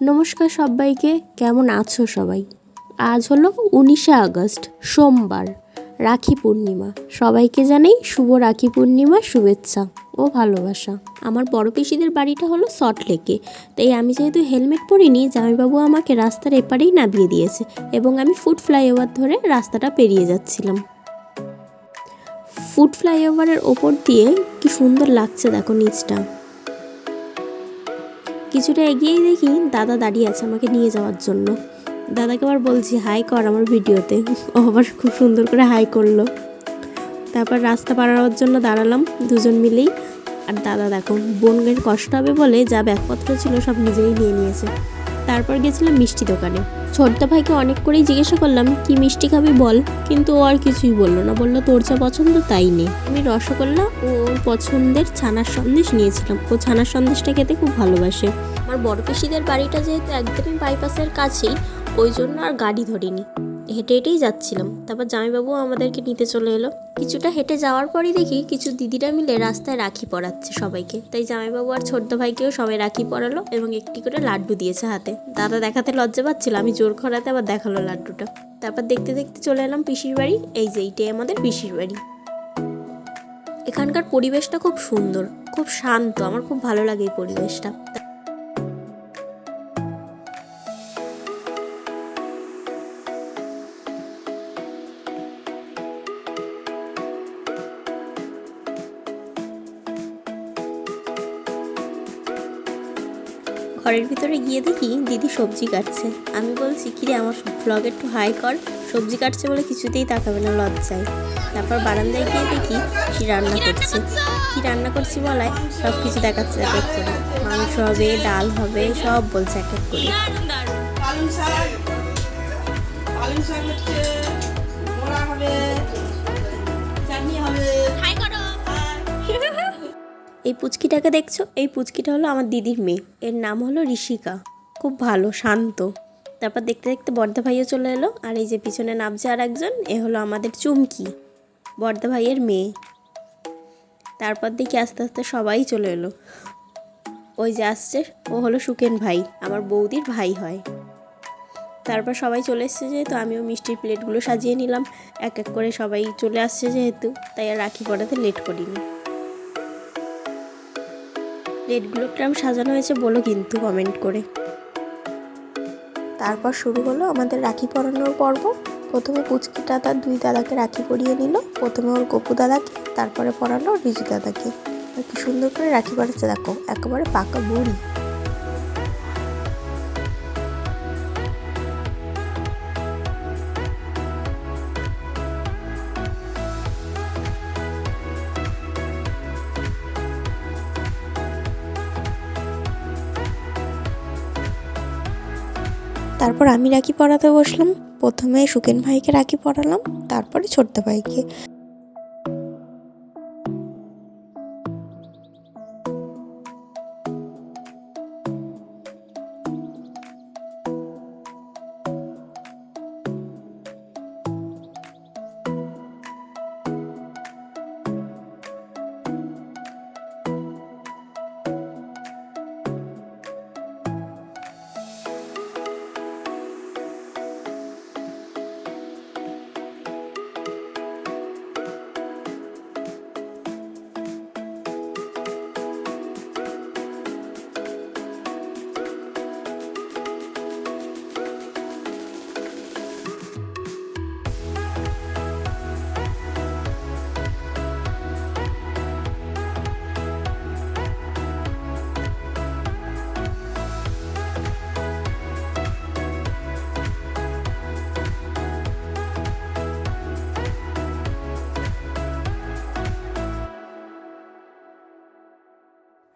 নমস্কার সবাইকে, কেমন আছো সবাই? আজ হলো 19শে আগস্ট, সোমবার, রাখি পূর্ণিমা। সবাইকে জানাই শুভ রাখি পূর্ণিমার শুভেচ্ছা ও ভালোবাসা। আমার বড় পিসিদের বাড়িটা হলো সল্টলেকে, তাই আমি যেহেতু হেলমেট পরিনি, জামাইবাবু আমাকে রাস্তার এপারেই নামিয়ে দিয়েছে এবং আমি ফুট ফ্লাইওভার ধরে রাস্তাটা পেরিয়ে যাচ্ছিলাম। ফুট ফ্লাইওভারের ওপর দিয়ে কি সুন্দর লাগছে দেখো নিচটা। কিছুটা এগিয়েই দেখি দাদা দাঁড়িয়ে আছে আমাকে নিয়ে যাওয়ার জন্য। দাদাকে আবার বলছি হাই কর আমার ভিডিওতে, ও আবার খুব সুন্দর করে হাই করলো। তারপর রাস্তা পারানোর জন্য দাঁড়ালাম দুজন মিলেই। আর দাদা দেখো, বোনের কষ্ট হবে বলে যা ব্যাগপত্র ছিল সব নিজেই নিয়ে নিয়েছে। তারপর গেছিলাম মিষ্টি দোকানে। ছোট্ট ভাইকে অনেক করেই জিজ্ঞাসা করলাম কি মিষ্টি খাবি বল, কিন্তু ও আর কিছুই বললো না, বললো তোর যা পছন্দ তাই নে। আমি রসগোল্লা ও ওর পছন্দের ছানার সন্দেশ নিয়েছিলাম। ও ছানার সন্দেশটা খেতে খুব ভালোবাসে। আমার বড় পিসিদের বাড়িটা যেহেতু একদমই বাইপাসের কাছেই, ওই জন্য আর গাড়ি ধরিনি, হেঁটে হেঁটেই যাচ্ছিলাম। তারপর জামাইবাবু আমাদেরকে নিতে চলে এলো। কিছুটা হেঁটে যাওয়ার পরই দেখি কিছু দিদিরা মিলে রাস্তায় রাখি পরাচ্ছে সবাইকে। তাই জামাইবাবু আর ছোট্ট ভাইকেও সবাই রাখি পরালো এবং একটি করে লাড্ডু দিয়েছে হাতে। দাদা দেখাতে লজ্জা পাচ্ছিল, আমি জোর করাতে আবার দেখালো লাড্ডুটা। তারপর দেখতে দেখতে চলে এলাম পিসির বাড়ি। এই যে এইটাই আমাদের পিসির বাড়ি। এখানকার পরিবেশটা খুব সুন্দর, খুব শান্ত, আমার খুব ভালো লাগে এই পরিবেশটা। ঘরের ভিতরে গিয়ে দেখি দিদি সবজি কাটছে। আমি বলছি কিরে আমার ব্লগে একটু হাই কর, সবজি কাটছে বলে কিছুতেই তাকাবে না লজ্জায়। তারপর বারান্দায় গিয়ে দেখি কি রান্না করছে। কি রান্না করছি বলায় সব কিছু দেখাচ্ছে এক এক করে। মাংস হবে, ডাল হবে, সব বলছে এক এক করে। এই পুচকিটাকে দেখছো, এই পুচকিটা হলো আমার দিদির মেয়ে। এর নাম হলো ঋষিকা। খুব ভালো, শান্ত। তারপর দেখতে দেখতে বর্দা ভাইও চলে এলো। আর এই যে পিছনে নামছে আর একজন, এ হলো আমাদের চুমকি, বর্দা ভাইয়ের মেয়ে। তারপর দেখি আস্তে আস্তে সবাই চলে এলো। ওই যে আসছে, ও হলো সুকেন ভাই, আমার বৌদির ভাই হয়। তারপর সবাই চলে এসছে যেহেতু, আমিও মিষ্টির প্লেটগুলো সাজিয়ে নিলাম। এক এক করে সবাই চলে আসছে যেহেতু, তাই আর রাখি পরাতে লেট করিনি। প্লেটগুলো কিরম সাজানো হয়েছে বলো কিন্তু কমেন্ট করে। তারপর শুরু হলো আমাদের রাখি পরানোর পর্ব। প্রথমে পুচকিটা তার দুই দাদাকে রাখি পরিয়ে নিল। প্রথমে ওর গপু দাদাকে, তারপরে পরালো রিজু দাদাকে। আর কি সুন্দর করে রাখি পরাচ্ছে দেখো, একেবারে পাকা বুড়ি। তারপর আমি রাখি পরাতে বসলাম। প্রথমে সুকেন ভাইকে রাখি পরালাম, তারপরে ছোট্ট ভাইকে।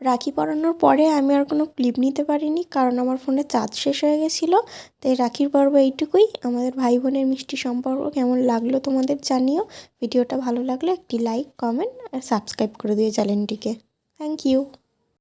রাখি পরানোর পরে আমি আর কোনো ক্লিপ নিতে পারিনি, কারণ আমার ফোনে চার্জ শেষ হয়ে গেছিলো। তাই রাখির পর্ব এইটুকুই। আমাদের ভাই বোনের মিষ্টি সম্পর্ক কেমন লাগলো তোমাদের জানিও। ভিডিওটা ভালো লাগলে একটি লাইক, কমেন্ট আর সাবস্ক্রাইব করে দিও চ্যানেলটিকে। Thank you.